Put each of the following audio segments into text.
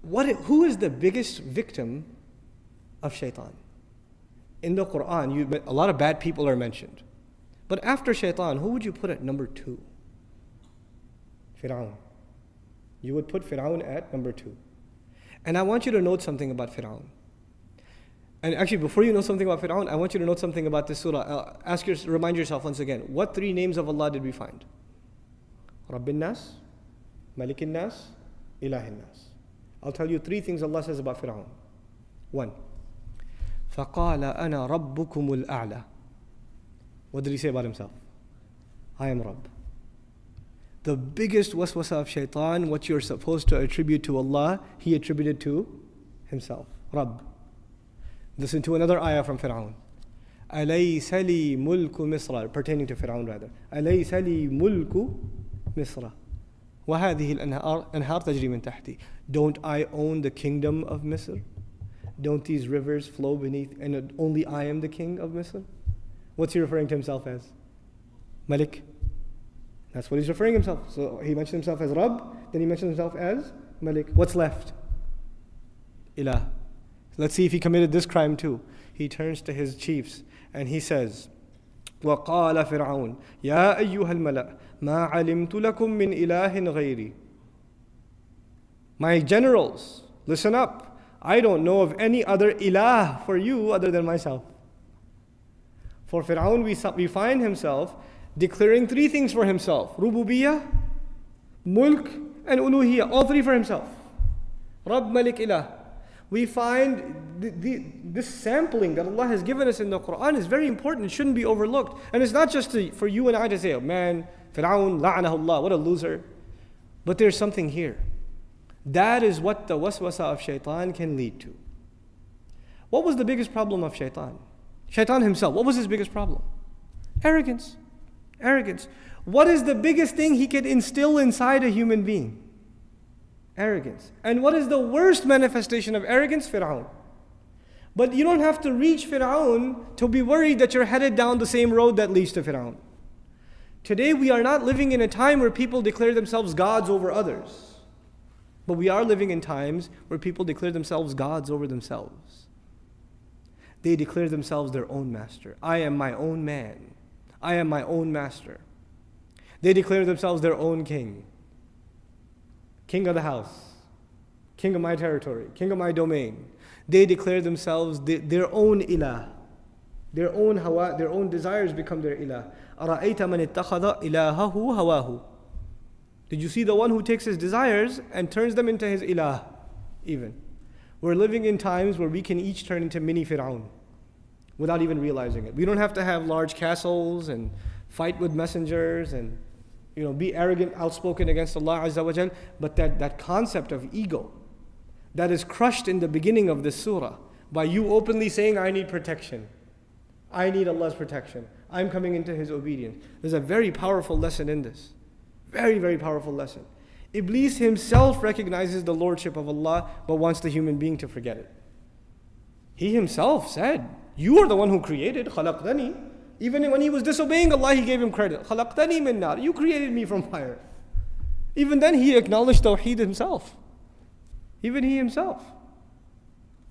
who is the biggest victim of shaitan? In the Quran, a lot of bad people are mentioned. But after shaitan, who would you put at number 2? Fir'aun. You would put Fir'aun at number 2. And I want you to note something about Fir'aun. And actually, before you know something about Fir'aun, I want you to note something about this surah. Remind yourself once again, what 3 names of Allah did we find? Rabbin Nas, Malikin Nas, Ilahin Nas. I'll tell you 3 things Allah says about Fir'aun. 1. فَقَالَ أَنَا رَبُّكُمُ الْأَعْلَى. What did he say about himself? I am Rabb. The biggest waswasa of shaitan, what you're supposed to attribute to Allah, he attributed to himself. Rabb. Listen to another ayah from Fir'aun. أَلَيْسَ لِي مُلْكُ مِصْرَ, pertaining to Fir'aun rather. أَلَيْسَ لِي مُلْكُ مِصْرَ وَهَذِهِ الْأَنْهَارُ تَجْرِي مِنْ تَحْتِي. Don't I own the kingdom of Misr? Don't these rivers flow beneath, and only I am the king of Misr? What's he referring to himself as? Malik. That's what he's referring himself. So he mentioned himself as Rabb, then he mentioned himself as Malik. What's left? Ilah. Let's see if he committed this crime too. He turns to his chiefs and he says, وَقَالَ فِرْعَوْنَ يَا أَيُّهَا الْمَلَأ مَا عَلِمْتُ لَكُم مِّنْ إِلَٰهٍ غَيْرِي. My generals, listen up. I don't know of any other ilah for you other than myself. For Fir'aun, we find himself declaring 3 things for himself. Rububiyyah, Mulk, and Uluhiyyah. All 3 for himself. Rabb, Malik, Ilah. We find this sampling that Allah has given us in the Quran is very important. It shouldn't be overlooked. And it's not just for you and I to say, oh man, Fir'aun, la'anahullah, what a loser. But there's something here. That is what the waswasa of shaitan can lead to. What was the biggest problem of shaitan? Shaitan himself, what was his biggest problem? Arrogance. Arrogance. What is the biggest thing he can instill inside a human being? Arrogance. And what is the worst manifestation of arrogance? Fir'aun. But you don't have to reach Fir'aun to be worried that you're headed down the same road that leads to Fir'aun. Today we are not living in a time where people declare themselves gods over others. But we are living in times where people declare themselves gods over themselves. They declare themselves their own master. I am my own man. I am my own master. They declare themselves their own king. King of the house. King of my territory. King of my domain. They declare themselves their own ilah. Their own hawa, their own desires become their ilah. أَرَأَيْتَ مَنِ اتَّخَذَ إِلَهَهُ هَوَاهُ. Did you see the one who takes his desires and turns them into his ilah? Even. We're living in times where we can each turn into mini Fir'aun without even realizing it. We don't have to have large castles and fight with messengers and be arrogant, outspoken against Allah Azza wa Jal. But that concept of ego that is crushed in the beginning of this surah by you openly saying, I need protection. I need Allah's protection. I'm coming into His obedience. There's a very powerful lesson in this. Very, very powerful lesson. Iblis himself recognizes the lordship of Allah but wants the human being to forget it. He himself said, you are the one who created, khalaqtani. Even when he was disobeying Allah, he gave him credit. Khalaqtani min nar. You created me from fire. Even then he acknowledged Tawheed himself. Even he himself.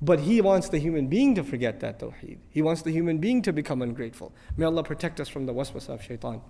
But he wants the human being to forget that Tawheed. He wants the human being to become ungrateful. May Allah protect us from the waswasa of shaitan.